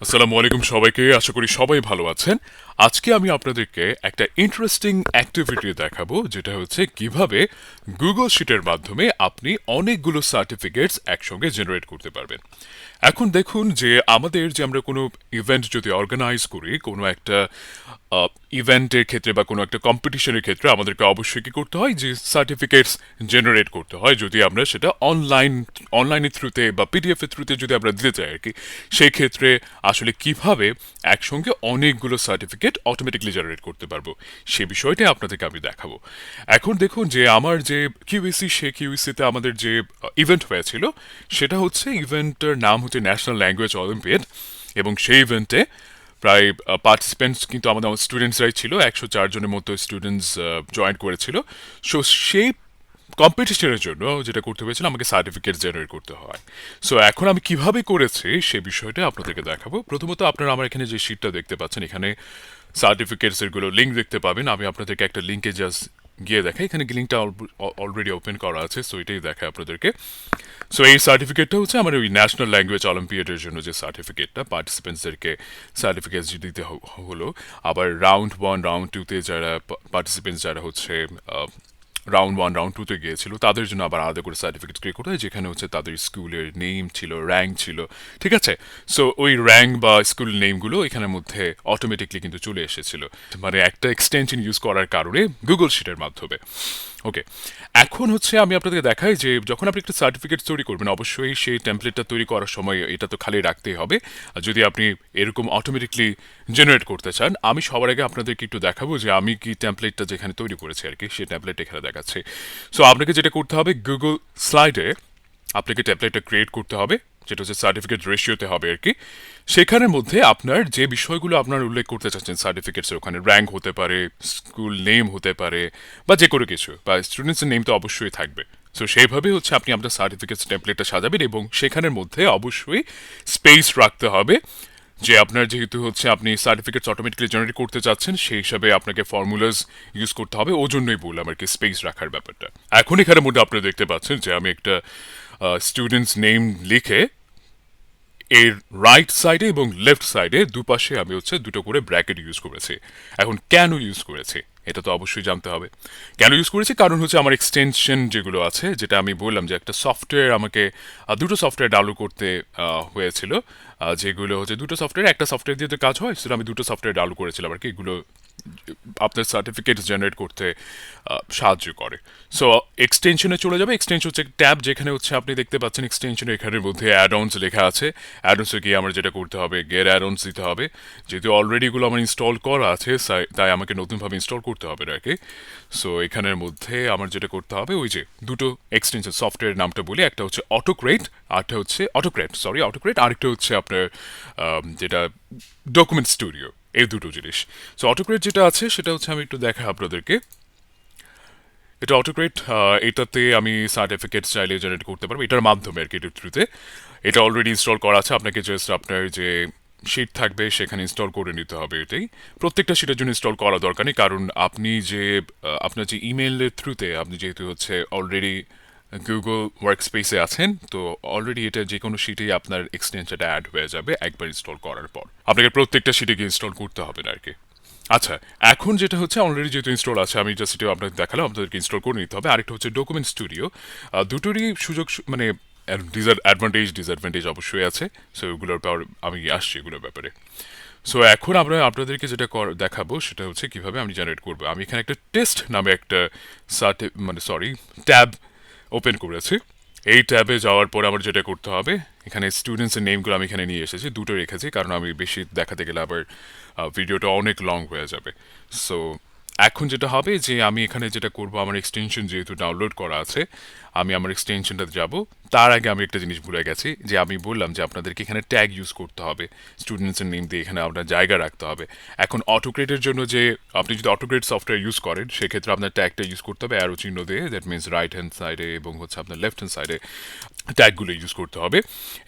আসসালামু আলাইকুম সবাইকে, আশা করি সবাই ভালো আছেন। আজকে আমি আপনাদেরকে একটা ইন্টারেস্টিং অ্যাক্টিভিটি দেখাবো, যেটা হচ্ছে কিভাবে গুগল শিটের মাধ্যমে আপনি অনেকগুলো সার্টিফিকেটস একসঙ্গে জেনারেট করতে পারবেন। এখন দেখুন যে আমরা কোনো ইভেন্ট যদি অর্গানাইজ করি, কোনো একটা ইভেন্টের ক্ষেত্রে বা কোনো একটা কম্পিটিশনের ক্ষেত্রে আমাদেরকে অবশ্যই কি করতে হয়, যে সার্টিফিকেটস জেনারেট করতে হয়। যদি আমরা সেটা অনলাইনের থ্রুতে বা পিডিএফ এর থ্রুতে যদি আমরা দিতে চাই আর কি, সেই ক্ষেত্রে আসলে কিভাবে একসঙ্গে অনেকগুলো সার্টিফিকেট অটোমেটিকলি জেনারেট করতে পারবো, সে বিষয়টাই আপনাদেরকে আমি দেখাবো। এখন দেখুন যে আমার যে কিউইসি, সে কিউইসিতে আমাদের যে ইভেন্ট হয়েছিল, সেটা হচ্ছে, ইভেন্টের নাম হচ্ছে ন্যাশনাল ল্যাঙ্গুয়েজ অলিম্পিয়াড। এবং সেই ইভেন্টে প্রায় পার্টিসিপেন্টস কিন্তু আমাদের স্টুডেন্টসরাই ছিল, 104 জনের মতো স্টুডেন্টস জয়েন করেছিল। সো সেই কম্পিটিশনের জন্য যেটা করতে হয়েছিল, আমাকে সার্টিফিকেট জেনারেট করতে হয়। সো এখন আমি কিভাবে করেছি সে বিষয়টা আপনাদেরকে দেখাবো। প্রথমত আপনারা আমার এখানে যে শিটটা দেখতে পাচ্ছেন, এখানে সার্টিফিকেটস এরগুলো লিঙ্ক দেখতে পাবেন। আমি আপনাদেরকে একটা লিঙ্কে জাস্ট গিয়ে দেখাই। এখানে লিঙ্কটা অলরেডি ওপেন করা আছে, সো এটাই দেখায় আপনাদেরকে। সো এই সার্টিফিকেটটা হচ্ছে আমার ওই ন্যাশনাল ল্যাঙ্গুয়েজ অলিম্পিয়াডের জন্য যে সার্টিফিকেটটা, পার্টিসিপেন্টসদেরকে সার্টিফিকেট দিতে হলো। আবার রাউন্ড 1 রাউন্ড 2-তে যারা পার্টিসিপেন্টস, যারা হচ্ছে রাউন্ড 1 রাউন্ড 2-তে গিয়েছিল, তাদের জন্য আবার আলাদা করে সার্টিফিকেট ক্রিয়েট করতে হয়, যেখানে হচ্ছে তাদের স্কুলের নেম ছিল, র্যাঙ্ক ছিল। ঠিক আছে? সো ওই র্যাঙ্ক বা স্কুল নেমগুলো এখানের মধ্যে অটোমেটিকলি কিন্তু চলে এসেছিল, মানে একটা এক্সটেনশন ইউজ করার কারণে গুগল শিটের মাধ্যমে। ওকে, এখন হচ্ছে আমি আপনাদেরকে দেখাই যে যখন আপনি একটা সার্টিফিকেট তৈরি করবেন, অবশ্যই সেই টেমপ্লেটটা তৈরি করার সময় এটা তো খালি রাখতেই হবে। আর যদি আপনি এরকম অটোমেটিকলি জেনারেট করতে চান, আমি সবার আগে আপনাদেরকে একটু দেখাবো যে আমি কি টেমপ্লেটটা যেখানে তৈরি করেছি আর কি, সেই টেমপ্লেট এখানে দেখাচ্ছি। সো আপনাকে যেটা করতে হবে, গুগল স্লাইডে আপনাকে টেমপ্লেটটা ক্রিয়েট করতে হবে, যেটা হচ্ছে সার্টিফিকেট রেশিওতে হবে আর কি। সেখানের মধ্যে আপনার যে বিষয়গুলো আপনার উল্লেখ করতে চাচ্ছেন সার্টিফিকেটসের, ওখানে র্যাঙ্ক হতে পারে, স্কুল নেম হতে পারে, বা যে কোনো কিছু, বা স্টুডেন্টসের নেম তো অবশ্যই থাকবে। সো সেইভাবে হচ্ছে আপনি আপনার সার্টিফিকেটস টেমপ্লেটটা সাজাবেন, এবং সেখানের মধ্যে অবশ্যই স্পেস রাখতে হবে, যে আপনার যেহেতু হচ্ছে আপনি সার্টিফিকেটস অটোমেটিক্যালি জেনারেট করতে চাচ্ছেন, সেই হিসাবে আপনাকে ফর্মুলাস ইউজ করতে হবে। ও জন্যই বললাম আর কি, স্পেস রাখার ব্যাপারটা। এখন এখানের মধ্যে আপনারা দেখতে পাচ্ছেন যে আমি একটা স্টুডেন্টস নেম লিখে এর রাইট সাইডে এবং লেফট সাইডে দুপাশে আমি হচ্ছে দুটো করে ব্র্যাকেট ইউজ করেছি। এখন কেন ইউজ করেছি এটা তো অবশ্যই জানতে হবে। কেন ইউজ করেছি, কারণ হচ্ছে আমার এক্সটেনশন যেগুলো আছে, যেটা আমি বললাম যে একটা সফটওয়্যার আমাকে দুটো সফটওয়্যার ডাউনলোড করতে হয়েছিল, যেগুলো হচ্ছে দুটো সফটওয়্যার, একটা সফটওয়্যার দিয়ে তো কাজ হয়, সেটা আমি দুটো সফটওয়্যার ডাউনলোড করেছিলাম আর কি। এগুলো আপনার সার্টিফিকেট জেনারেট করতে সাহায্য করে। সো এক্সটেনশনে চলে যাবে। এক্সটেনশন হচ্ছে ট্যাব, যেখানে হচ্ছে আপনি দেখতে পাচ্ছেন এক্সটেনশনে এখানের মধ্যে অ্যাড-অনস লেখা আছে। অ্যাড-অনসে গিয়ে আমার যেটা করতে হবে, গেট অ্যাড-অনস দিতে হবে। যেহেতু অলরেডি এগুলো আমার ইনস্টল করা আছে, তাই আমাকে নতুনভাবে ইনস্টল করতে হবে আর কি। সো এখানের মধ্যে আমার যেটা করতে হবে, ওই যে দুটো এক্সটেনশন সফটওয়্যার নামটা বলি, একটা হচ্ছে অটোক্রেট, আরটা হচ্ছে অটোক্রেট, আরেকটা হচ্ছে আপনার যেটা ডকুমেন্ট স্টুডিও। এই দুটো জিনিস। সো অটোক্রেট যেটা আছে, সেটা হচ্ছে, আমি একটু দেখা আপনাদেরকে। এটা অটোক্রেট, এটাতে আমি সার্টিফিকেট চাইলে জেনারেট করতে পারবো, এটার মাধ্যমে আর কি, এটার থ্রুতে। এটা অলরেডি ইনস্টল করা আছে, আপনাকে জাস্ট আপনার যে শিট থাকবে সেখানে ইনস্টল করে নিতে হবে। এটাই প্রত্যেকটা শিটের জন্য ইনস্টল করা দরকার নেই, কারণ আপনি যে আপনার যে ইমেইলের থ্রুতে আপনি যেহেতু হচ্ছে অলরেডি গুগল ওয়ার্ক স্পেসে আছেন, তো অলরেডি এটা যে কোনো শিটেই আপনার এক্সটেনশনটা অ্যাড হয়ে যাবে একবার ইনস্টল করার পর। আপনাকে প্রত্যেকটা শিটে গিয়ে ইনস্টল করতে হবে না আর কি। আচ্ছা, এখন যেটা হচ্ছে, অলরেডি যেহেতু ইনস্টল আছে, আমি জাস্ট এটা আপনাকে দেখালাম, আপনাদেরকে ইনস্টল করে নিতে হবে। আরেকটা হচ্ছে ডকুমেন্ট স্টুডিও। দুটোরই মানে অ্যাডভান্টেজ ডিসঅ্যাডভান্টেজ অবশ্যই আছে। সো এগুলোর পর আমি আসছি এগুলোর ব্যাপারে। সো এখন আমরা আপনাদেরকে যেটা দেখাবো, সেটা হচ্ছে কিভাবে আমি জেনারেট করবো। আমি এখানে একটা টেস্ট নামে একটা ট্যাব ওপেন করেছি। এই ট্যাবে যাওয়ার পর আমার যেটা করতে হবে, এখানে স্টুডেন্টসের নেমগুলো আমি এখানে নিয়ে এসেছি, দুটো রেখেছি, কারণ আমি বেশি দেখাতে গেলে আবার ভিডিওটা অনেক লং হয়ে যাবে। সো এখন যেটা হবে, যে আমি এখানে যেটা করব, আমার এক্সটেনশন যেহেতু ডাউনলোড করা আছে, আমি আমার এক্সটেনশনটাতে যাব। তার আগে আমি একটা জিনিস ভুলে গেছি, যে আমি বললাম যে আপনাদেরকে এখানে ট্যাগ ইউজ করতে হবে, স্টুডেন্টসের নেম দিয়ে এখানে আপনার জায়গা রাখতে হবে। এখন অটোক্রেটের জন্য, যে আপনি যদি অটোক্রেট সফটওয়্যার ইউজ করেন, সেক্ষেত্রে আপনার ট্যাগটা ইউজ করতে হবে অ্যারো চিহ্ন দিয়ে, দ্যাট মিনস রাইট হ্যান্ড সাইডে এবং হচ্ছে আপনার লেফট হ্যান্ড সাইডে ট্যাগগুলো ইউজ করতে হবে।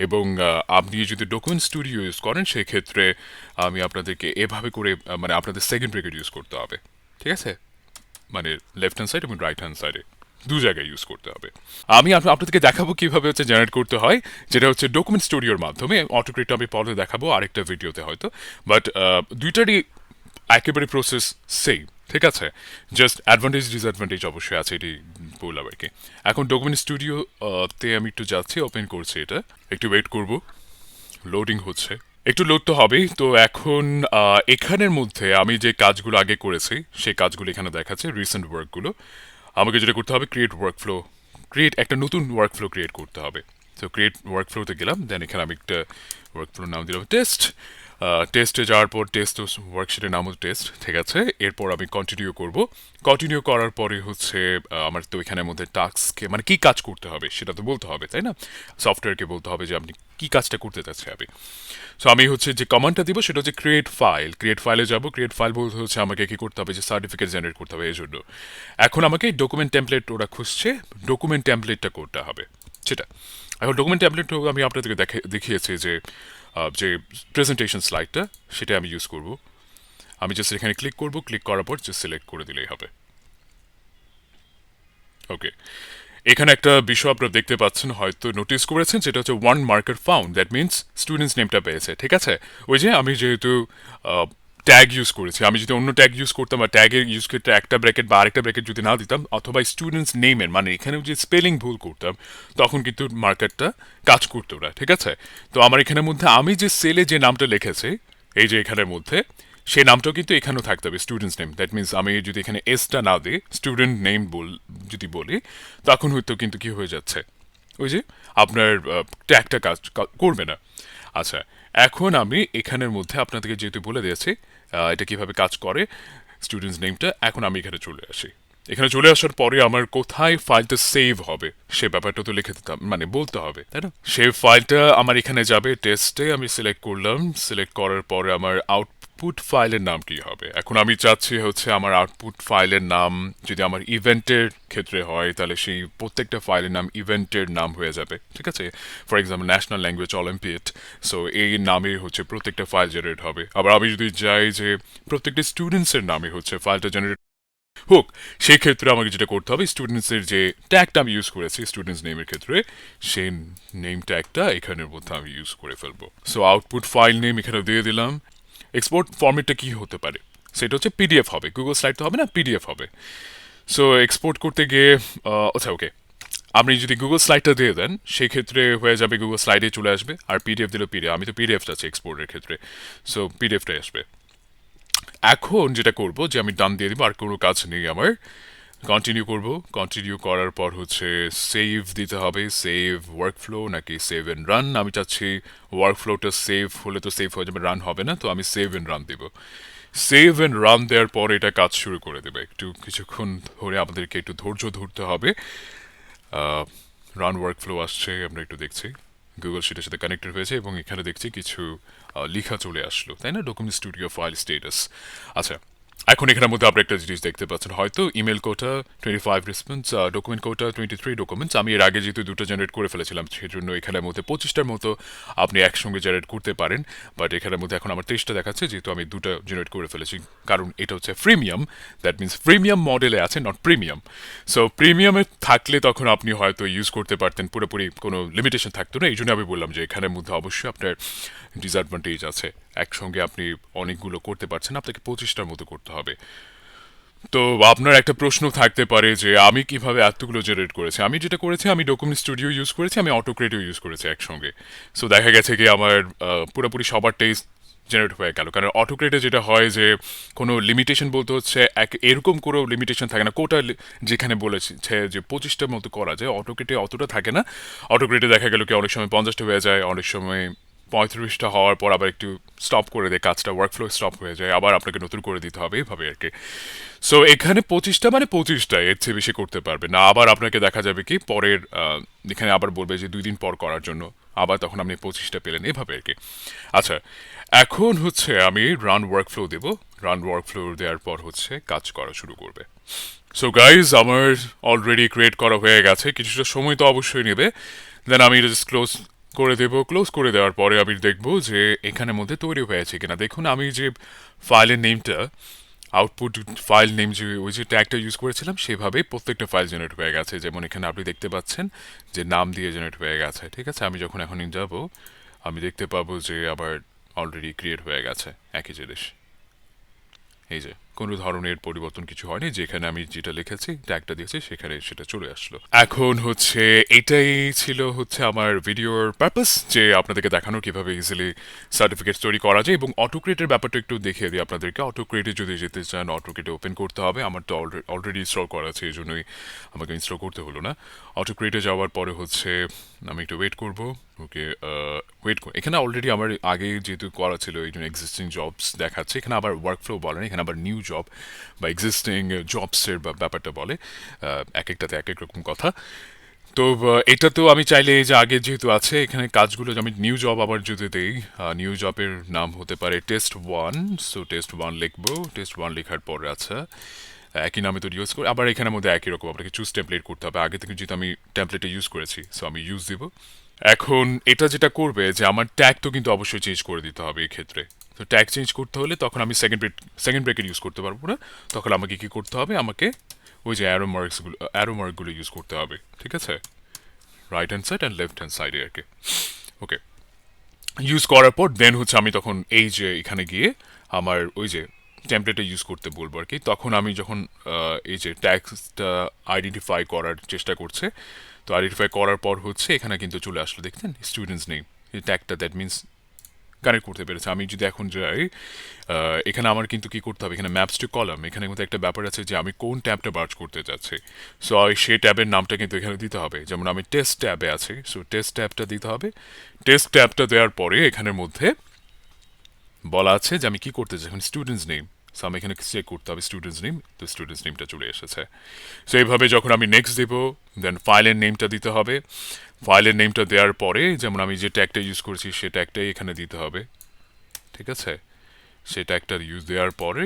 এবং আপনি যদি ডকুমেন্ট স্টুডিও ইউজ করেন, সেক্ষেত্রে আমি আপনাদেরকে এভাবে করে, মানে আপনাদের সেকেন্ড ব্রেকেট ইউজ করতে হবে। ঠিক আছে? মানে লেফট হ্যান্ড সাইড এবং রাইট হ্যান্ড সাইডে। দু জায়গায় ইউজ করতে হবে। আমি আপনাদেরকে দেখাবো কিভাবে হচ্ছে জেনারেট করতে হয়, যেটা হচ্ছে ডকুমেন্ট স্টুডিওর মাধ্যমে। অটোক্রেট আমি পরে দেখাবো আরেকটা ভিডিওতে হয়তো, বাট দুইটারই একেবারে প্রসেস সেম, ঠিক আছে? জাস্ট অ্যাডভান্টেজ ডিসঅ্যাডভান্টেজ অবশ্যই আছে, এটি বললাম আর কি। এখন ডকুমেন্ট স্টুডিও তে আমি একটু যাচ্ছি, ওপেন করছি এটা, একটু ওয়েট করব, লোডিং হচ্ছে, একটু লোড তো হবেই। তো এখন এখানের মধ্যে আমি যে কাজগুলো আগে করেছি সেই কাজগুলো এখানে দেখাচ্ছে, রিসেন্ট ওয়ার্কগুলো। আমাকে যেটা করতে হবে, ক্রিয়েট ওয়ার্কফ্লো, ক্রিয়েট একটা নতুন ওয়ার্কফ্লো ক্রিয়েট করতে হবে। তো ক্রিয়েট ওয়ার্কফ্লোতে গেলাম, দেন এখানে আমি একটা ওয়ার্কফ্লোর নাম দিলাম টেস্ট। টেস্টে যাওয়ার পর টেস্ট ওয়ার্কশিটের নাম হচ্ছে টেস্ট, ঠিক আছে? এরপর আমি কন্টিনিউ করব। কন্টিনিউ করার পরে হচ্ছে আমার তো এখানের মধ্যে টাস্ককে মানে কী কাজ করতে হবে সেটা তো বলতে হবে, তাই না? সফটওয়্যারকে বলতে হবে যে আপনি কী কাজটা করতে চাচ্ছেন আমি। সো আমি হচ্ছে যে কমান্ডটা দিব সেটা হচ্ছে ক্রিয়েট ফাইল। ক্রিয়েট ফাইলে যাব, ক্রিয়েট ফাইল বলতে হচ্ছে আমাকে কী করতে হবে, যে সার্টিফিকেট জেনারেট করতে হবে, এই জন্য এখন আমাকে ডকুমেন্ট টেমপ্লেট ওরা খুঁজছে, ডকুমেন্ট টেমপ্লেটটা করতে হবে সেটা। এখন ডকুমেন্ট ট্যাবলেট আমি আপনাদেরকে দেখিয়েছি যে যে প্রেজেন্টেশন স্লাইডটা, সেটা আমি ইউজ করব। আমি জাস্ট এখানে ক্লিক করব, ক্লিক করার পর জাস্ট সিলেক্ট করে দিলেই হবে। ওকে, এখানে একটা বিষয় আপনারা দেখতে পাচ্ছেন, হয়তো নোটিস করেছেন, যেটা হচ্ছে one marker found, that means students নেমটা পেয়েছে, ঠিক আছে? ওই যে আমি যেহেতু ট্যাগ ইউজ করেছি, আমি যদি অন্য ট্যাগ ইউজ করতাম বা ট্যাগের ইউজ করতে একটা ব্র্যাকেট বা আরেকটা ব্র্যাকেট যদি না দিতাম, অথবা স্টুডেন্টস নেমের মানে এখানে যে স্পেলিং ভুল করতাম, তখন কিন্তু মার্কারটা কাজ করতো না, ঠিক আছে? তো আমার এখানের মধ্যে আমি যে সেলে যে নামটা লিখেছি, এই যে এখানের মধ্যে, সেই নামটাও কিন্তু এখানেও থাকতে হবে, স্টুডেন্টস নেম। দ্যাট মিনস আমি যদি এখানে এসটা না দিই, স্টুডেন্ট নেম যদি বলি, তখন হয়তো কিন্তু কি হয়ে যাচ্ছে, ওই যে আপনার ট্যাগটা কাজ করবে না। আচ্ছা, এখন আমি এখানের মধ্যে আপনাদেরকে যেহেতু বলে দিয়েছি এটা কিভাবে কাজ করে, স্টুডেন্টস নেমটা, এখন আমি এখানে চলে আসি। এখানে চলে আসার পরে আমার কোথায় ফাইলটা সেভ হবে সে ব্যাপারটা তো লিখে দিতাম, মানে বলতে হবে, তাই না? সেই ফাইলটা আমার এখানে যাবে টেস্টে, আমি সিলেক্ট করলাম, সিলেক্ট করার পরে আমার আউটপুট ফাইলের নাম কি হবে। এখন আমি চাচ্ছি হচ্ছে আমার আউটপুট ফাইলের নাম, যদি আমার ইভেন্টের ক্ষেত্রে হয় তাহলে সেই প্রত্যেকটা ফাইলের নাম ইভেন্টের নাম হয়ে যাবে, ঠিক আছে? For example national language olympiad, so এই নামে হচ্ছে প্রত্যেকটা ফাইল জেনারেট হবে। আবার আমি যদি যাই যে প্রত্যেকটা স্টুডেন্টসের নামে হচ্ছে ফাইলটা জেনারেট হোক, সেই ক্ষেত্রে আমাকে যেটা করতে হবে, স্টুডেন্টসের যে ট্যাগটা আমি ইউজ করেছি স্টুডেন্টস নেমের ক্ষেত্রে, সেই নেম ট্যাগটা এখানের মধ্যে আমি ইউজ করে ফেলবো। সো আউটপুট ফাইল নেম এখানে দিয়ে দিলাম। এক্সপোর্ট ফরম্যাটটা কি হতে পারে, সেটা হচ্ছে পিডিএফ হবে, গুগল স্লাইড তো হবে না, পিডিএফ হবে। সো এক্সপোর্ট করতে গিয়ে আচ্ছা ওকে, আপনি যদি গুগল স্লাইডটা দিয়ে দেন সেক্ষেত্রে হয়ে যাবে, গুগল স্লাইডে চলে আসবে। আর পিডিএফ দিলে পিডিএফ, আমি তো পিডিএফ আছে এক্সপোর্টের ক্ষেত্রে, সো পিডিএফটাই আসবে। এখন যেটা করব যে আমি ডান দিয়ে দিব, আর কোনো কাজ নেই আমার। কন্টিনিউ করব, কন্টিনিউ করার পর হচ্ছে সেভ দিতে হবে, সেভ ওয়ার্কফ্লো নাকি সেভ এন্ড রান। আমি চাচ্ছি ওয়ার্কফ্লোটা সেভ হলে তো সেভ হয়ে যাবে, রান হবে না, তো আমি সেভ এন্ড রান দিব। সেভ এন্ড রান দেওয়ার পর এটা কাজ শুরু করে দেবে, একটু কিছুক্ষণ ধরে আমাদেরকে একটু ধৈর্য ধরতে হবে। রান ওয়ার্কফ্লো আসছে, আমরা একটু দেখছি, গুগল শিটের সাথে কানেক্টেড হয়েছে এবং এখানে দেখছি কিছু লেখা চলে আসলো, তাই না? Document studio file status. আচ্ছা, এখন এখানের মধ্যে আপনি একটা জিনিস দেখতে পাচ্ছেন, হয়তো ইমেল কোটা 25 রেসপন্স, ডকুমেন্ট কোটা 23 ডকুমেন্টস। আমি এর আগে যেহেতু দুটো জেনারেট করে ফেলেছিলাম, সেজন্য এখানের মধ্যে 25টার মতো আপনি একসঙ্গে জেনারেট করতে পারেন। বাট এখানের মধ্যে এখন আমার 23টা দেখাচ্ছে, যেহেতু আমি দুটো জেনারেট করে ফেলেছি, কারণ এটা হচ্ছে প্রিমিয়াম। দ্যাট মিনস প্রিমিয়াম মডেলে আছে, নট প্রিমিয়াম। সো প্রিমিয়ামে থাকলে তখন আপনি হয়তো ইউজ করতে পারতেন, পুরোপুরি কোনো লিমিটেশন থাকতো না। এই জন্য আমি বললাম যে এখানের মধ্যে অবশ্যই আপনার ডিসঅ্যাডভান্টেজ আছে, একসঙ্গে আপনি অনেকগুলো করতে পারছেন, আপনাকে 25টার মতো করতে হবে। তো আপনার একটা প্রশ্ন থাকতে পারে যে আমি কিভাবে এতগুলো জেনারেট করেছি। আমি যেটা করেছি, আমি ডকুমেন্ট স্টুডিও ইউজ করেছি, আমি অটোক্রেটও ইউজ করেছি একসঙ্গে। সো দেখা গেছে কি আমার পুরোপুরি সবার টেস্ট জেনারেট হয়ে গেল। কারণ অটোক্রেটে যেটা হয় যে কোনো লিমিটেশন বলতে হচ্ছে এরকম কোনো লিমিটেশন থাকে না, কোটা যেখানে বলেছে যে 25টার মতো করা যায়, অটোক্রেটে অতটা থাকে না। অটোক্রেটে দেখা গেল কি অনেক সময় 50টা হয়ে যায়, অনেক সময় 35টা হওয়ার পর আবার একটু স্টপ করে দেয় কাজটা, ওয়ার্কফ্লো স্টপ হয়ে যায়, আবার আপনাকে নতুন করে দিতে হবে, এভাবে আর কি। সো এখানে 25টা মানে 25টা, এর চেয়ে বেশি করতে পারবে না। আবার আপনাকে দেখা যাবে কি পরের এখানে আবার বলবে যে 2 দিন পর করার জন্য, আবার তখন আপনি 25টা পেলেন, এভাবে আর কি। আচ্ছা, এখন হচ্ছে আমি রান ওয়ার্কফ্লো দেব। রান ওয়ার্কফ্লো দেওয়ার পর হচ্ছে কাজ করা শুরু করবে। সো গাইজ, আমার অলরেডি ক্রিয়েট করা হয়ে গেছে, কিছুটা সময় তো অবশ্যই নেবে। দেন আমি এটা জাস্ট ক্লোজ করে দেব। ক্লোজ করে দেওয়ার পরে আমি দেখব যে এখানের মধ্যে তৈরি হয়েছে কিনা। দেখুন আমি যে ফাইলের নেমটা আউটপুট ফাইল নেম যে ওই যে ট্যাগটা ইউজ করেছিলাম সেভাবেই প্রত্যেকটা ফাইল জেনারেট হয়ে গেছে। যেমন এখানে আপনি দেখতে পাচ্ছেন যে নাম দিয়ে জেনারেট হয়ে গেছে। ঠিক আছে, আমি যখন এখন যাব আমি দেখতে পাবো যে আবার অলরেডি ক্রিয়েট হয়ে গেছে একই জিনিস। এই যে কোনো ধরনের পরিবর্তন কিছু হয়নি, যেখানে আমি যেটা লিখেছি ট্যাগটা দিয়েছি সেখানে সেটা চলে আসলো। এখন হচ্ছে এটাই ছিল হচ্ছে আমার ভিডিওর পারপাস, যে আপনাদেরকে দেখানো কিভাবে ইজিলি সার্টিফিকেট তৈরি করা যায়। এবং অটোক্রেটের ব্যাপারটা একটু দেখিয়ে দিই আপনাদেরকে। অটোক্রেটে যদি যেতে চান অটোক্রেটে ওপেন করতে হবে। আমার তো অলরেডি ইনস্টল করা আছে, এই জন্যই আমাকে ইনস্টল করতে হলো না। অটোক্রেটে যাওয়ার পরে হচ্ছে আমি একটু ওয়েট করব। ওকে, ওয়েট কর। এখানে অলরেডি আমার আগে যেহেতু করা ছিল এই জন্য এক্সিস্টিং জবস দেখাচ্ছে। এখানে আবার ওয়ার্কফ্লো বলে না, এখানে আবার নিউ জব বা এক্সিস্টিং জবসের ব্যাপারটা বলে। এক একটাতে এক এক রকম কথা। তো এটাতেও আমি চাইলে এই যে আগে যেহেতু আছে এখানে কাজগুলো, আমি নিউ জব আবার যদি দেই, নিউ জবের নাম হতে পারে test one. So test one লিখবো। টেস্ট ওয়ান লেখার পরে আচ্ছা একই নামে তো ইউজ করি। আবার এখানের মধ্যে একই রকম আপনাকে চুজ টেমপ্লেট করতে হবে। আগে থেকে যেহেতু আমি টেমপ্লেটে ইউজ করেছি, সো আমি ইউজ দিব। এখন এটা যেটা করবে যে আমার ট্যাগ তো কিন্তু অবশ্যই চেঞ্জ করে দিতে হবে এই ক্ষেত্রে। তো ট্যাগ চেঞ্জ করতে হলে তখন আমি সেকেন্ড ব্রেকেট ইউজ করতে পারবো না। তখন আমাকে কি করতে হবে, আমাকে ওই যে অ্যারো মার্কগুলো ইউজ করতে হবে। ঠিক আছে, right hand side and left hand সাইডে আর কি। ওকে, ইউজ করার পর দেন হচ্ছে আমি তখন এই যে এখানে গিয়ে আমার ওই যে টেমপ্লেটে ইউজ করতে বলবো আর কি। তখন আমি যখন এই যে ট্যাগসটা আইডেন্টিফাই করার চেষ্টা করছে, তো আইডেন্টিফাই করার পর হচ্ছে এখানে কিন্তু চলে আসলো, দেখছেন স্টুডেন্টস নেম। এই ট্যাগটা দ্যাট মিনস কানেক্ট করতে পেরেছে। আমি যদি এখন যাই এখানে আমার কিন্তু কি করতে হবে, এখানে ম্যাপস টু কলাম, এখানে কিন্তু একটা ব্যাপার আছে যে আমি কোন ট্যাবটা বার্চ করতে চাচ্ছি। সো সেই ট্যাবের নামটা কিন্তু এখানে দিতে হবে। যেমন আমি টেস্ট ট্যাবে আছি, সো টেস্ট ট্যাবটা দিতে হবে। টেস্ট ট্যাবটা দেওয়ার পরে এখানের মধ্যে বলা আছে যে আমি কি করতে চাই, এখন স্টুডেন্টস নেম। সো আমি এখানে চেক করতে হবে স্টুডেন্টস নেম, তো স্টুডেন্টস নেমটা চলে এসেছে। সো এইভাবে যখন আমি নেক্সট দেবো দেন ফাইলের নেমটা দিতে হবে। ফাইলের নেমটা দেওয়ার পরে যেমন আমি যে ট্যাগটা ইউজ করেছি সে ট্যাগটাই এখানে দিতে হবে। ঠিক আছে, সেই ট্যাগটা ইউজ দেওয়ার পরে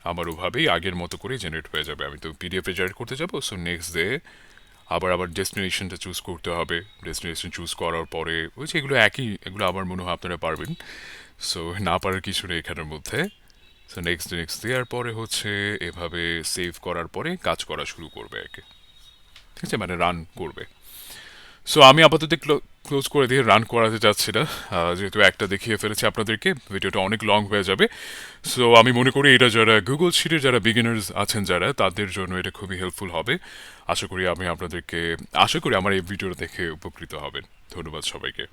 আমার ওভাবেই আগের মতো করে জেনারেট হয়ে যাবে। আমি তো পিডিএফে জেনারেট করতে যাবো, সো নেক্সট ডে আবার ডেস্টিনেশনটা চুজ করতে হবে। ডেস্টিনেশন চুজ করার পরে ওই যে এগুলো একই, এগুলো আমার মনে হয় আপনারা পারবেন। সো না পারার কিছু নেই এখানের মধ্যে। সো নেক্সট দেওয়ার পরে হচ্ছে এভাবে সেভ করার পরে কাজ করা শুরু করবে আর কি। ঠিক আছে, মানে রান করবে। সো আমি আপাতত ক্লোজ করে দিয়ে রান করাতে চাচ্ছি না, যেহেতু একটা দেখিয়ে ফেলেছি আপনাদেরকে, ভিডিওটা অনেক লং হয়ে যাবে। সো আমি মনে করি এটা যারা গুগল শিটের যারা বিগিনার্স আছেন যারা, তাদের জন্য এটা খুবই হেল্পফুল হবে। আশা করি আমার এই ভিডিওটা দেখে উপকৃত হবেন। ধন্যবাদ সবাইকে।